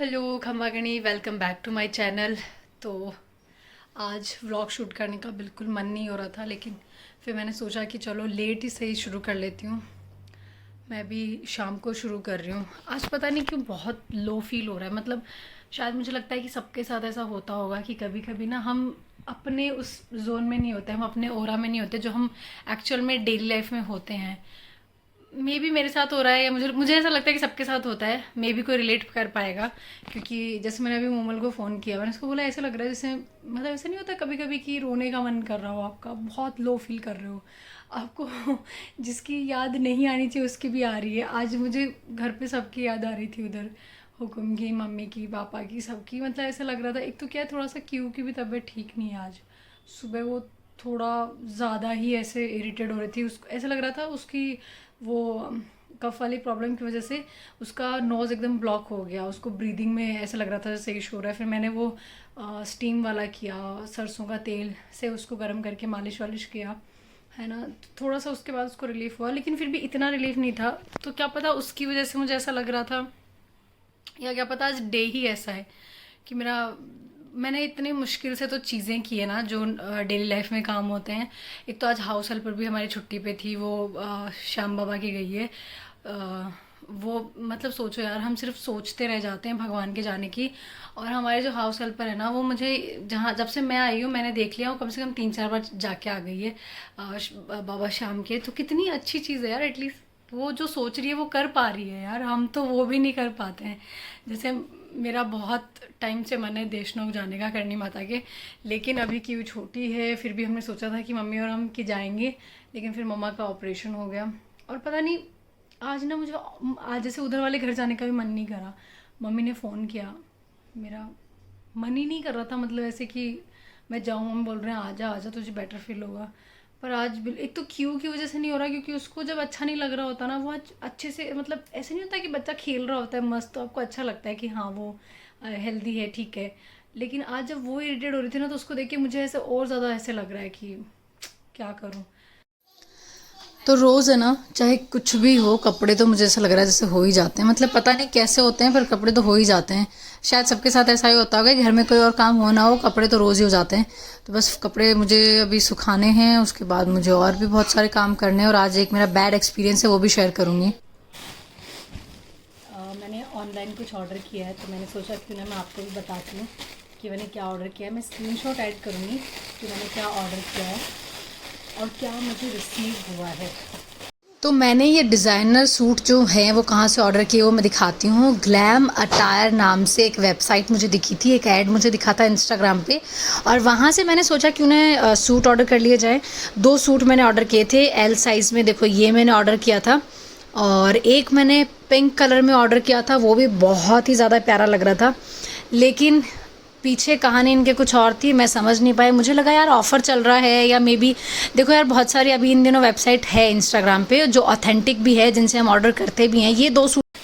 Hello खम्बागणी, welcome back to my channel. तो आज व्लॉग शूट करने का बिल्कुल मन नहीं हो रहा था, लेकिन फिर मैंने सोचा कि चलो लेट ही सही शुरू कर लेती हूँ। मैं भी शाम को शुरू कर रही हूँ। आज पता नहीं क्यों बहुत लो फील हो रहा है। मतलब शायद मुझे लगता है कि सबके साथ ऐसा होता होगा कि कभी कभी ना हम अपने उस जोन में नहीं होते, हम अपने ओरा में नहीं होते जो हम एक्चुअल में डेली लाइफ में होते हैं। मे बी मेरे साथ हो रहा है, या मुझे मुझे ऐसा लगता है कि सबके साथ होता है। मे बी कोई रिलेट कर पाएगा, क्योंकि जैसे मैंने अभी मोमल को फ़ोन किया, मैंने उसको बोला ऐसा लग रहा है जैसे, मतलब ऐसा नहीं होता कभी कभी कि रोने का मन कर रहा हो, आपका बहुत लो फील कर रहे हो आपको जिसकी याद नहीं आनी चाहिए उसकी भी आ रही है। आज मुझे घर पे सबकी याद आ रही थी, उधर हुक्म की, मम्मी की, पापा की, सबकी। मतलब ऐसा लग रहा था। एक तो क्या, थोड़ा सा क्यू की भी तबीयत ठीक नहीं है आज। सुबह वो थोड़ा ज़्यादा ही ऐसे इरिटेट हो रही थी। उसको ऐसा लग रहा था उसकी वो कफ वाली प्रॉब्लम की वजह से उसका नोज़ एकदम ब्लॉक हो गया। उसको ब्रीदिंग में ऐसा लग रहा था जैसे इशू हो रहा है। फिर मैंने वो स्टीम वाला किया, सरसों का तेल से उसको गर्म करके मालिश वालिश किया, है ना। थोड़ा सा उसके बाद उसको रिलीफ हुआ, लेकिन फिर भी इतना रिलीफ नहीं था। तो क्या पता उसकी वजह से मुझे ऐसा लग रहा था, या क्या पता आज डे ही ऐसा है कि मेरा, मैंने इतनी मुश्किल से तो चीज़ें की है ना जो डेली लाइफ में काम होते हैं। एक तो आज हाउस हेल्पर भी हमारी छुट्टी पे थी, वो श्याम बाबा की गई है। वो मतलब सोचो यार, हम सिर्फ सोचते रह जाते हैं भगवान के जाने की। और हमारे जो हाउस हेल्पर है ना, वो मुझे जहाँ जब से मैं आई हूँ मैंने देख लिया, वो कम से कम 3-4 बार जाके आ गई है बाबा श्याम के। तो कितनी अच्छी चीज़ है यार, एटलीस्ट वो जो सोच रही है वो कर पा रही है यार। हम तो वो भी नहीं कर पाते हैं। जैसे मेरा बहुत टाइम से मन है देशनोक जाने का, करनी माता के, लेकिन अभी की वो छोटी है। फिर भी हमने सोचा था कि मम्मी और हम कि जाएंगे, लेकिन फिर मम्मा का ऑपरेशन हो गया। और पता नहीं आज ना मुझे, आज जैसे उधर वाले घर जाने का भी मन नहीं करा। मम्मी ने फ़ोन किया, मेरा मन ही नहीं कर रहा था। मतलब ऐसे कि मैं जाऊँ, हम बोल रहे हैं आजा आजा तुझे बेटर फील होगा। पर आज एक तो क्यू की वजह से नहीं हो रहा, क्योंकि उसको जब अच्छा नहीं लग रहा होता ना, वो आज अच्छे से, मतलब ऐसे नहीं होता कि बच्चा खेल रहा होता है मस्त, तो आपको अच्छा लगता है कि हाँ वो हेल्दी है, ठीक है। लेकिन आज जब वो इरिटेट हो रही थी ना, तो उसको देख के मुझे ऐसे और ज़्यादा ऐसे लग रहा है कि क्या करूँ। तो रोज़ है ना, चाहे कुछ भी हो, कपड़े तो मुझे ऐसा लग रहा है जैसे हो ही जाते हैं। मतलब पता नहीं कैसे होते हैं, पर कपड़े तो हो ही जाते हैं। शायद सबके साथ ऐसा ही होता होगा कि घर में कोई और काम हो ना हो, कपड़े तो रोज़ ही हो जाते हैं। तो बस कपड़े मुझे अभी सुखाने हैं, उसके बाद मुझे और भी बहुत सारे काम करने हैं। और आज एक मेरा बैड एक्सपीरियंस है, वो भी शेयर करूँगी। मैंने ऑनलाइन कुछ ऑर्डर किया है, तो मैंने सोचा क्यों ना मैं आपको भी बताती हूँ कि मैंने क्या ऑर्डर किया है। मैं स्क्रीनशॉट ऐड करूँगी कि मैंने क्या ऑर्डर किया है और क्या मुझे रिसीव हुआ है। तो मैंने ये डिज़ाइनर सूट जो हैं वो कहाँ से ऑर्डर किए, वो मैं दिखाती हूँ। ग्लैम अटायर नाम से एक वेबसाइट मुझे दिखी थी, एक ऐड मुझे दिखा था इंस्टाग्राम पे, और वहाँ से मैंने सोचा क्यों ना सूट ऑर्डर कर लिए जाए। 2 सूट मैंने ऑर्डर किए थे एल साइज़ में। देखो ये मैंने ऑर्डर किया था, और एक मैंने पिंक कलर में ऑर्डर किया था, वो भी बहुत ही ज़्यादा प्यारा लग रहा था। लेकिन पीछे कहानी इनके कुछ और थी, मैं समझ नहीं पाई। मुझे लगा यार ऑफ़र चल रहा है, या मे बी, देखो यार बहुत सारी अभी इन दिनों वेबसाइट है इंस्टाग्राम पे जो ऑथेंटिक भी है, जिनसे हम ऑर्डर करते भी हैं। ये 2 सूट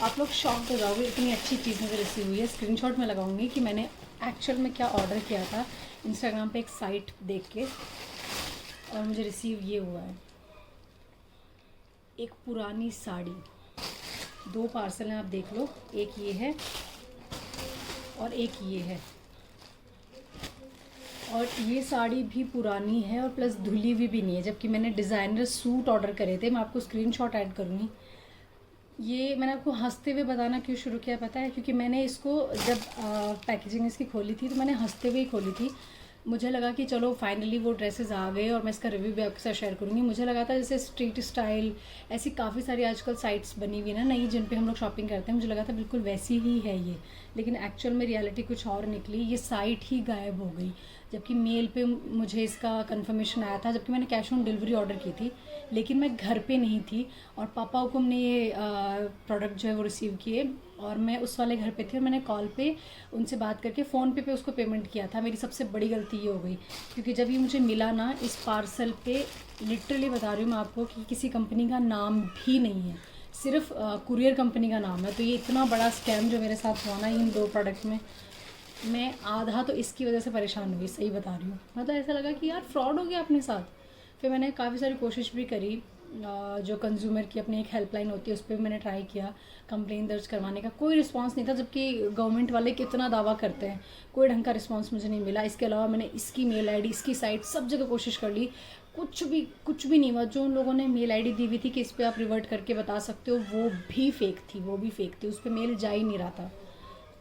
आप लोग शॉक हो जाओगे, इतनी अच्छी चीज़ मुझे रिसीव हुई है। स्क्रीनशॉट में लगाऊंगी कि मैंने एक्चुअल में क्या ऑर्डर किया था इंस्टाग्राम पे एक साइट देख के, और मुझे रिसीव ये हुआ है। एक पुरानी साड़ी, 2 पार्सल हैं, आप देख लो। एक ये है और एक ये है। और ये साड़ी भी पुरानी है और प्लस धुली हुई भी नहीं है, जबकि मैंने डिज़ाइनर सूट ऑर्डर करे थे। मैं आपको स्क्रीनशॉट ऐड करूँगी। ये मैंने आपको हंसते हुए बताना क्यों शुरू किया पता है, क्योंकि मैंने इसको जब पैकेजिंग इसकी खोली थी, तो मैंने हंसते हुए ही खोली थी। मुझे लगा कि चलो फाइनली वो ड्रेसेस आ गए, और मैं इसका रिव्यू भी आपके साथ शेयर करूँगी। मुझे लगा था जैसे स्ट्रीट स्टाइल, ऐसी काफ़ी सारी आजकल साइट्स बनी हुई ना नई, जिन पे हम लोग शॉपिंग करते हैं, मुझे लगा था बिल्कुल वैसी ही है ये। लेकिन एक्चुअल में रियलिटी कुछ और निकली, ये साइट ही गायब हो गई। जबकि मेल पे मुझे इसका कंफर्मेशन आया था, जबकि मैंने कैश ऑन डिलीवरी ऑर्डर की थी, लेकिन मैं घर पे नहीं थी। और पापा हुकुम ने ये प्रोडक्ट जो है वो रिसीव किए, और मैं उस वाले घर पे थी, और मैंने कॉल पे उनसे बात करके फ़ोन पे उसको पेमेंट किया था। मेरी सबसे बड़ी गलती ये हो गई, क्योंकि जब ये मुझे मिला ना, इस पार्सल पे लिटरली बता रही हूँ मैं आपको कि किसी कंपनी का नाम भी नहीं है, सिर्फ कुरियर कंपनी का नाम है। तो ये इतना बड़ा स्कैम जो मेरे साथ हुआ ना इन 2 प्रोडक्ट में, मैं आधा तो इसकी वजह से परेशान हुई, सही बता रही हूँ। मतलब ऐसा लगा कि यार फ्रॉड हो गया अपने साथ। फिर मैंने काफ़ी सारी कोशिश भी करी, जो कंज्यूमर की अपनी एक हेल्पलाइन होती है उस पर भी मैंने ट्राई किया कंप्लेन दर्ज करवाने का, कोई रिस्पांस नहीं था, जबकि गवर्नमेंट वाले कितना दावा करते हैं। कोई ढंग का रिस्पांस मुझे नहीं मिला। इसके अलावा मैंने इसकी मेल आईडी, इसकी साइट, सब जगह कोशिश कर ली, कुछ भी नहीं हुआ। जो उन लोगों ने मेल आईडी दी हुई थी कि इस पर आप रिवर्ट करके बता सकते हो, वो भी फेक थी, उस पर मेल जा ही नहीं रहा था।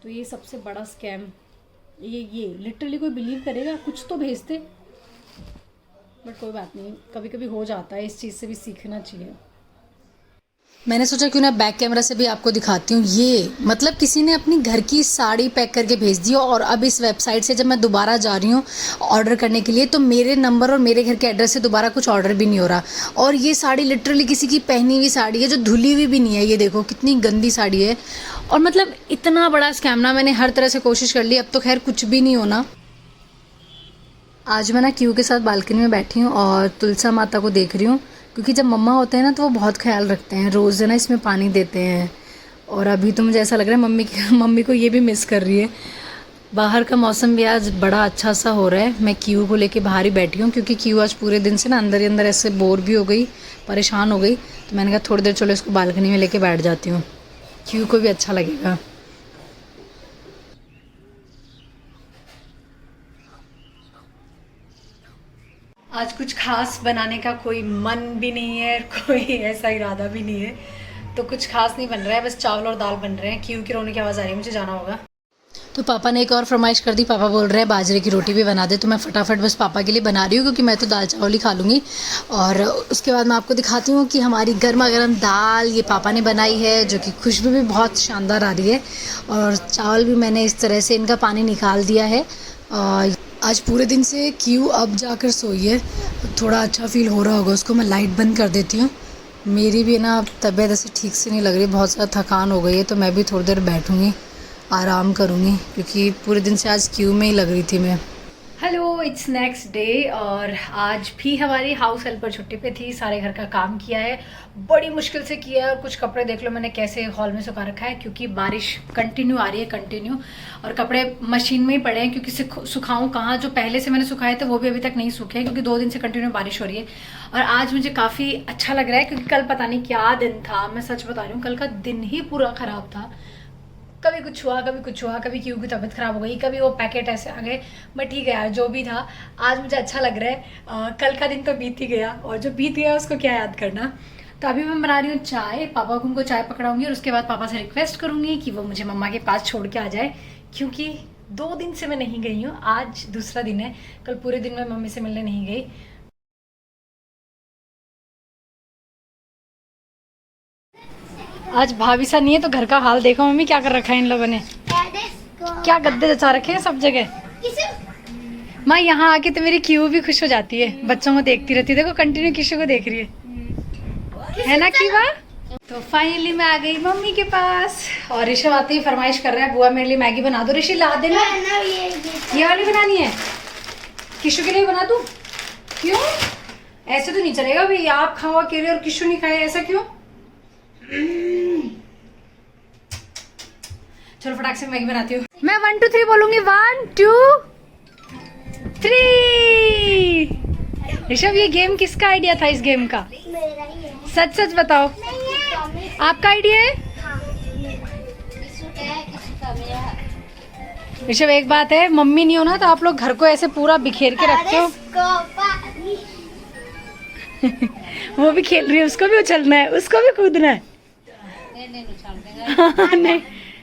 तो ये सबसे बड़ा स्कैम, ये लिटरली कोई बिलीव करेगा? कुछ तो भेजते, बट कोई बात नहीं, कभी कभी हो जाता है, इस चीज़ से भी सीखना चाहिए। मैंने सोचा क्यों ना बैक कैमरा से भी आपको दिखाती हूँ। ये मतलब किसी ने अपनी घर की साड़ी पैक करके भेज दी, और अब इस वेबसाइट से जब मैं दोबारा जा रही हूँ ऑर्डर करने के लिए, तो मेरे नंबर और मेरे घर के एड्रेस से दोबारा कुछ ऑर्डर भी नहीं हो रहा। और ये साड़ी लिटरली किसी की पहनी हुई साड़ी है, जो धुली हुई भी नहीं है। ये देखो कितनी गंदी साड़ी है। और मतलब इतना बड़ा स्कैम ना, मैंने हर तरह से कोशिश कर ली, अब तो खैर कुछ भी नहीं होना। आज मैं ना क्यू के साथ बालकनी में बैठी हूँ और तुलसा माता को देख रही हूँ, क्योंकि जब मम्मा होते हैं ना तो वो बहुत ख्याल रखते हैं, रोज़ है ना इसमें पानी देते हैं। और अभी तो मुझे ऐसा लग रहा है मम्मी को ये भी मिस कर रही है। बाहर का मौसम भी आज बड़ा अच्छा सा हो रहा है। मैं क्यू को लेके बाहर ही बैठी हूँ, क्योंकि क्यू आज पूरे दिन से ना अंदर ही अंदर ऐसे बोर भी हो गई, परेशान हो गई। तो मैंने कहा थोड़ी देर चलो इसको बालकनी में लेके बैठ जाती हूँ, क्यू को भी अच्छा लगेगा। आज कुछ खास बनाने का कोई मन भी नहीं है, कोई ऐसा इरादा भी नहीं है, तो कुछ खास नहीं बन रहा है, बस चावल और दाल बन रहे हैं। क्यों की रोने की आवाज़ आ रही है, मुझे जाना होगा। तो पापा ने एक और फरमाइश कर दी, पापा बोल रहे हैं बाजरे की रोटी भी बना दे। तो मैं फटाफट बस पापा के लिए बना रही हूँ, क्योंकि मैं तो दाल चावल ही खा लूँगी। और उसके बाद मैं आपको दिखाती हूँ कि हमारी गर्मा गर्म दाल ये पापा ने बनाई है, जो कि खुशबू भी बहुत शानदार आ रही है। और चावल भी मैंने इस तरह से इनका पानी निकाल दिया है। आज पूरे दिन से क्यू अब जाकर सोई है, थोड़ा अच्छा फील हो रहा होगा उसको। मैं लाइट बंद कर देती हूँ। मेरी भी ना तबीयत ऐसे ठीक से नहीं लग रही, बहुत ज़्यादा थकान हो गई है, तो मैं भी थोड़ी देर बैठूँगी, आराम करूँगी, क्योंकि पूरे दिन से आज क्यू में ही लग रही थी मैं। हेलो, इट्स नेक्स्ट डे, और आज भी हमारी हाउस हेल्पर छुट्टी पे थी। सारे घर का काम किया है, बड़ी मुश्किल से किया है। और कुछ कपड़े देख लो मैंने कैसे हॉल में सुखा रखा है, क्योंकि बारिश कंटिन्यू आ रही है, कंटिन्यू। और कपड़े मशीन में ही पड़े हैं, क्योंकि सुखाऊं कहाँ। जो पहले से मैंने सुखाए थे वो भी अभी तक नहीं सूखे हैं, क्योंकि 2 दिन से कंटिन्यू बारिश हो रही है। और आज मुझे काफ़ी अच्छा लग रहा है, क्योंकि कल पता नहीं क्या दिन था, मैं सच बता रही हूँ, कल का दिन ही पूरा ख़राब था। कभी कुछ हुआ, कभी क्यू की तबीयत ख़राब हो गई, कभी वो पैकेट ऐसे आ गए। बट ठीक है यार, जो भी था आज मुझे अच्छा लग रहा है। कल का दिन तो बीत ही गया, और जो बीत गया उसको क्या याद करना। तो अभी मैं बना रही हूँ चाय, पापा को उनको चाय पकड़ाऊंगी, और उसके बाद पापा से रिक्वेस्ट करूँगी कि वो मुझे मम्मा के पास छोड़ के आ जाए, क्योंकि 2 दिन से मैं नहीं गई हूँ। आज दूसरा दिन है, कल पूरे दिन मैं मम्मी से मिलने नहीं गई। आज भाभी सा नहीं है, तो घर का हाल देखो मम्मी क्या कर रखा है इन लोगों ने। क्या गद्दे जचा रखे हैं सब जगह। माँ यहाँ आके तो मेरी क्यू भी खुश हो जाती है, बच्चों को देखती रहती है। देखो कंटिन्यू किशु को देख रही है ना क्यूबा। तो फाइनली मैं आ गई मम्मी के पास, और ऋषभ आते ही फरमाइश कर रहा है बुआ मेरे लिए मैगी बना दो। ऋषि ला देना, ये वाली बनानी है, किशु के लिए बना दूं? क्यों? ऐसे तो नहीं चलेगा भाई, आप खाओ अकेले और किशु नहीं खाए, ऐसा क्यों? चलो फटाक से मैगी बनाती हूँ। मैं 1 2 3 बोलूंगी, 1 2 3। ऋषभ ये गेम किसका आइडिया था? इस गेम का मेरा ही है। सच सच बताओ, आपका आइडिया है? ऋषभ एक बात है, मम्मी नहीं हो ना तो आप लोग घर को ऐसे पूरा बिखेर के रखते हो। वो भी खेल रही है, उसको भी उछलना है, उसको भी कूदना है। नहीं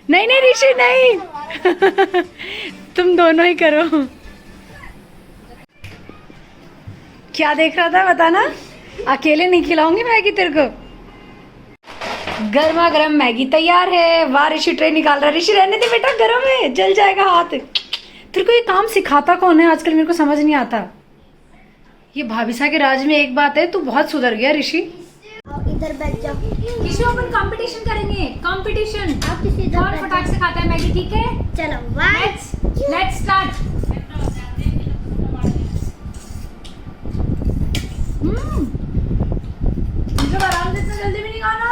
नहीं नहीं ऋषि नहीं तुम दोनों ही करो। क्या देख रहा था बताना? अकेले नहीं खिलाऊंगी मैगी तेरे को। गर्मा गर्म मैगी तैयार है। वाह ऋषि ट्रे निकाल रहा है। ऋषि रहने दे बेटा, गर्म है, जल जाएगा हाथ। तेरे को ये काम सिखाता कौन है आजकल, मेरे को समझ नहीं आता। ये भाभीसा के राज में एक बात है, तू बहुत सुधर गया ऋषि। इधर बैठ जाओ। किशु अपन कंपटीशन करेंगे, कंपटीशन। आप किसी इधर कौन फटाक से खाता है मैगी, ठीक है? चलो लेट्स स्टार्ट। आराम से, इतना जल्दी भी नहीं खाना।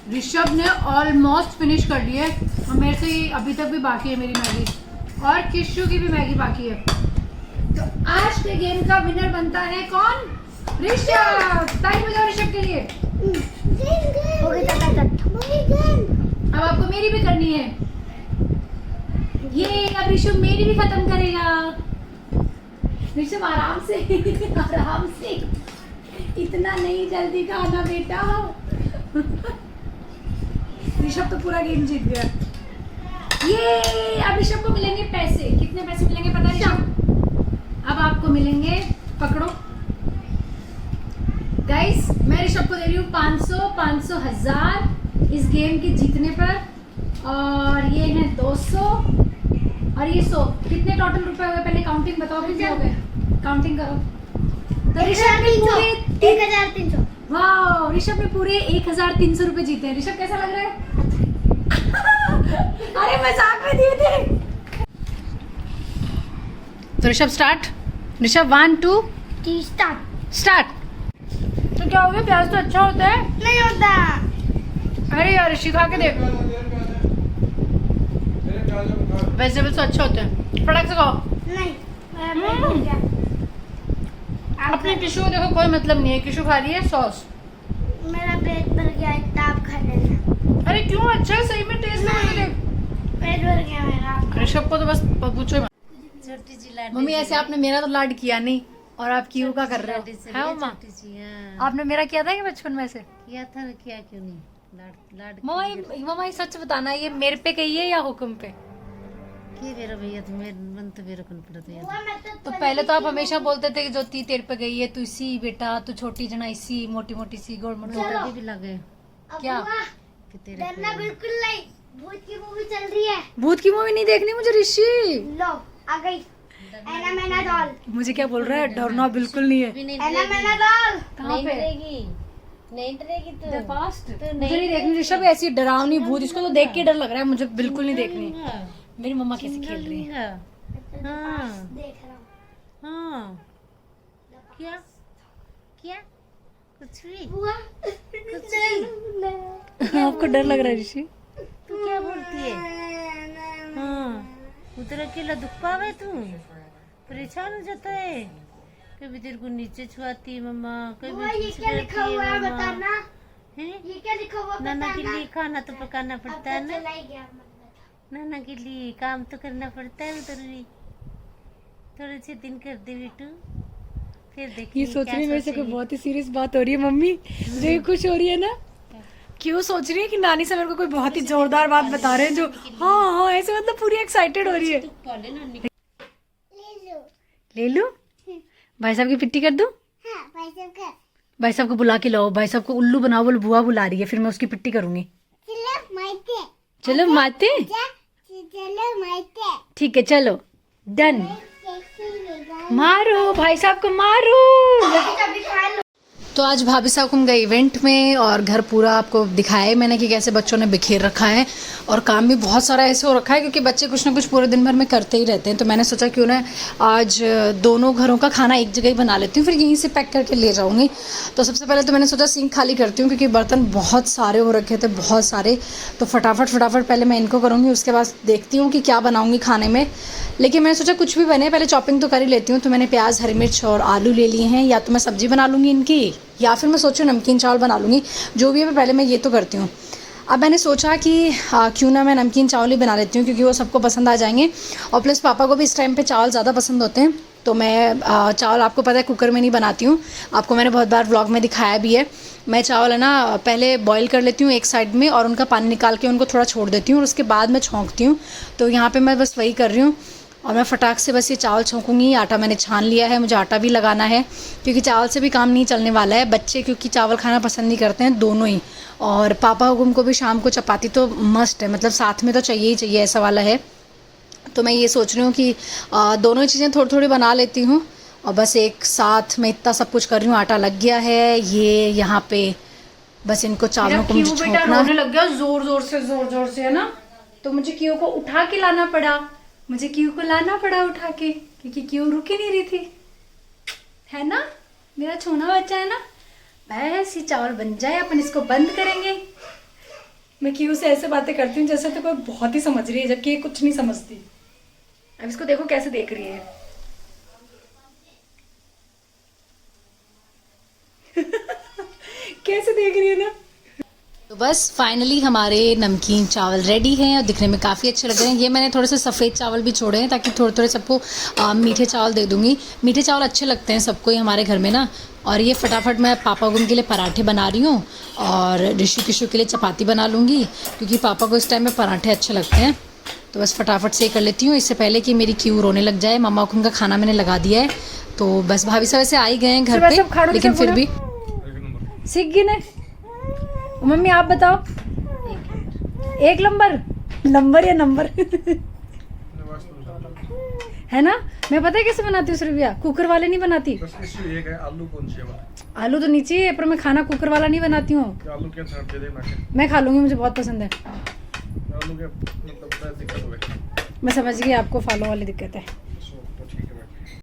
ऋषभ ऋषभ ने ऑलमोस्ट फिनिश कर ली है और मेरे से ही अभी तक भी बाकी है मेरी मैगी और किशु की भी मैगी बाकी है। तो आज के गेम का विनर बनता है कौन? ऋषभ। ताली बजाओ ऋषभ के लिए। अब आपको मेरी भी करनी है। ये अब ऋषभ मेरी भी खत्म करेगा। ऋषभ आराम से आराम से, इतना नहीं जल्दी खाना बेटा। ऋषभ तो पूरा गेम जीत गया। ये अब ऋषभ को मिलेंगे पैसे। कितने पैसे मिलेंगे पता है ऋषभ? अब आपको मिलेंगे, पकड़ो गाइस, मैं ऋषभ को दे रही हूँ 500, 500, 1000 इस गेम के जीतने पर। और ये है 200 और ये 100। कितने टोटल रुपए हो गए? पहले काउंटिंग बताओ कितने हो गए, काउंटिंग करो। तो ऋषभ ने पूरे 1300। वाह, ऋषभ ने पूरे 1300 रुपए जीते हैं। ऋषभ कैसा लग रहा है? अरे मजाक में दिए थे। तो ऋषभ स्टार्ट। ऋषभ 1 2 3 स्टार्ट। तो क्या हो गया? प्याज तो अच्छा होता है। नहीं होता। अरे यार ऋषि खा के देख, वेजिटेबल्स तो अच्छे होते हैं। फटाक से खाओ। नहीं, मेरा पेट भर गया। अपने किशु को देखो, कोई मतलब नहीं है। किशु खा रही है सॉस। मेरा पेट भर गया, इतना आप खा लेना। अरे क्यों? अच्छा है, सही में टेस्ट में। पेट भर गया मेरा। ऋषभ को तो बस पूछो मत। छोटी सी लाडी मम्मी ऐसे आपने मेरा तो लाड किया नहीं और आप क्यों का कर रहे हो? है मम्मा, छोटी सी, हाँ। आपने मेरा किया था कि बचपन में से? किया था ना, किया क्यों नहीं? लाड मम्मा ये सच बताना, ये मेरे पे कही है या हुक्म पे? की मेरा भैया तो मेरे मन तो मेरे को पड़ता है। तो पहले तो आप हमेशा बोलते थे कि ज्योति तेरे पे गई है, तू इसी बेटा, तू छोटी जना इसी मोटी मोटी सी गोल मोटी। तभी भी लगे क्या कि तेरे डरना बिल्कुल नहीं। भूत की मूवी चल रही है। भूत की मूवी नहीं देखनी मुझे ऋषि। लो आ गई एना मैना डॉल। मुझे क्या बोल रहा है? डरना बिल्कुल नहीं है। भी नहीं एना मैना डॉल। कहाँ पे? नहीं डरेगी तू। मुझे नहीं देखनी ऋषभ, ऐसी डरावनी भूत, इसको तो देख के डर लग रहा है मुझे, बिल्कुल नहीं देखनी। मेरी मम्मा कैसे खेल रही है। हाँ देख रहा हूँ। हाँ, क्या क्या कुछ भी? बुआ आपको डर लग रहा है ऋषि? तू क्या बोलती है? हाँ, उधर अकेला दुख पावे तू, परेशान हो जाता है। कभी तेरे को नीचे छुआती मम्मा, कभी बुआ ये पीछे क्या करती लिखा हुआ है मम्मा। बताना। हैं? ये क्या लिखा हुआ नाना के बताना। लिए खाना तो पकाना पड़ता है ना। चला ही गया मतलब। नाना के लिए काम तो करना पड़ता है उधर भी। थोड़े से दिन कर दे बेटू, फिर देखिए। ये सोच रही है मेरे से कोई बहुत ही सीरियस बात हो रही है मम्मी, जो ये खुश हो रही है ना। क्यों सोच रही है कि नानी से मेरे को कोई बहुत ही जोरदार बात बता रहे हैं जो, हाँ हाँ ऐसे मतलब पूरी एक्साइटेड हो रही है। ले लो। ले लो, भाई साहब की पिट्टी कर दूं? हाँ भाई साहब का। भाई साहब को बुला के लाओ, भाई साहब को उल्लू बनाओ, बोलो बुआ बुला रही है, फिर मैं उसकी पिट्टी करूंगी। चलो मारते। चलो मारते, चलो मारते। ठीक है चलो डन। मारो भाई साहब को, मारो। तो आज भाभी साहब को हम गए इवेंट में और घर पूरा आपको दिखाया है मैंने कि कैसे बच्चों ने बिखेर रखा है और काम भी बहुत सारा ऐसे हो रखा है क्योंकि बच्चे कुछ ना कुछ पूरे दिन भर में करते ही रहते हैं। तो मैंने सोचा क्यों ना आज दोनों घरों का खाना एक जगह ही बना लेती हूँ, फिर यहीं से पैक करके ले जाऊँगी। तो सबसे पहले तो मैंने सोचा सिंक खाली करती हूँ क्योंकि बर्तन बहुत सारे हो रखे थे, बहुत सारे। तो फटाफट पहले मैं इनको करूँगी, उसके बाद देखती हूँ कि क्या बनाऊँगी खाने में। लेकिन मैंने सोचा कुछ भी बने पहले चॉपिंग तो कर ही लेती हूँ। तो मैंने प्याज, हरी मिर्च और आलू ले लिए हैं, या तो मैं सब्ज़ी बना लूँगी इनकी या फिर मैं सोचूँ नमकीन चावल बना लूँगी, जो भी है पहले मैं ये तो करती हूँ। अब मैंने सोचा कि क्यों ना मैं नमकीन चावल ही बना लेती हूँ क्योंकि वो सबको पसंद आ जाएंगे और प्लस पापा को भी इस टाइम पे चावल ज़्यादा पसंद होते हैं। तो मैं चावल आपको पता है कुकर में नहीं बनाती हूँ, आपको मैंने बहुत बार व्लॉग में दिखाया भी है। मैं चावल है ना पहले बॉईल कर लेती हूँ एक साइड में और उनका पानी निकाल के उनको थोड़ा छोड़ देती हूँ और उसके बाद मैं छौंकती हूँ। तो यहाँ पर मैं बस वही कर रही हूँ और मैं फटाक से बस ये चावल छौंकूंगी। आटा मैंने छान लिया है, मुझे आटा भी लगाना है क्योंकि चावल से भी काम नहीं चलने वाला है। बच्चे क्योंकि चावल खाना पसंद नहीं करते हैं दोनों ही, और पापा हुकुम को भी शाम को चपाती तो मस्ट है, मतलब साथ में तो चाहिए ही चाहिए, ऐसा वाला है। तो मैं ये सोच रही हूँ कि दोनों ही चीज़ें थोड़ी थोड़ी बना लेती हूँ और बस एक साथ में इतना सब कुछ कर रही हूँ। आटा लग गया है, ये यहाँ पे बस इनको चावलों को मुझे छौंकना लग गया जोर जोर से है ना। तो मुझे क्यों को उठा के लाना पड़ा, मुझे क्यू को लाना पड़ा उठा के क्योंकि क्यू रुक ही नहीं रही थी, है ना। मेरा छोना बच्चा है ना। बस ये चावल बन जाए अपन इसको बंद करेंगे। मैं क्यों से ऐसे बातें करती हूँ जैसे तो कोई बहुत ही समझ रही है, जबकि ये कुछ नहीं समझती। अब इसको देखो कैसे देख रही है। कैसे देख रही है ना। तो बस फाइनली हमारे नमकीन चावल रेडी हैं और दिखने में काफ़ी अच्छे लग रहे हैं। ये मैंने थोड़े से सफ़ेद चावल भी छोड़े हैं ताकि थोड़े थोड़े सबको मीठे चावल दे दूँगी। मीठे चावल अच्छे लगते हैं सबको ही हमारे घर में ना। और ये फटाफट मैं पापा को उनके लिए पराठे बना रही हूँ और ऋषि किशु के लिए चपाती बना लूँगी, क्योंकि पापा को इस टाइम में पराठे अच्छे लगते हैं। तो बस फटाफट से कर लेती हूँ इससे पहले कि मेरी क्यू रोने लग जाए। मम्मा को उनका खाना मैंने लगा दिया है, तो बस भाभी सब ऐसे आ ही गए हैं घर पे, लेकिन फिर भी सीख गई ना। मम्मी आप बताओ, 1 नंबर या नंबर है ना। मैं पता है कैसे बनाती हूँ सुरभिया, कुकर वाले नहीं बनाती। एक है आलू कौन सी है? आलू तो नीचे है, पर मैं खाना कुकर वाला नहीं बनाती हूँ। आलू क्या छाट दे देना? मैं खा लूंगी, मुझे बहुत पसंद है। आलू के मतलब दिक्कत हो गई। मैं समझ गई आपको फॉलो वाली दिक्कत है।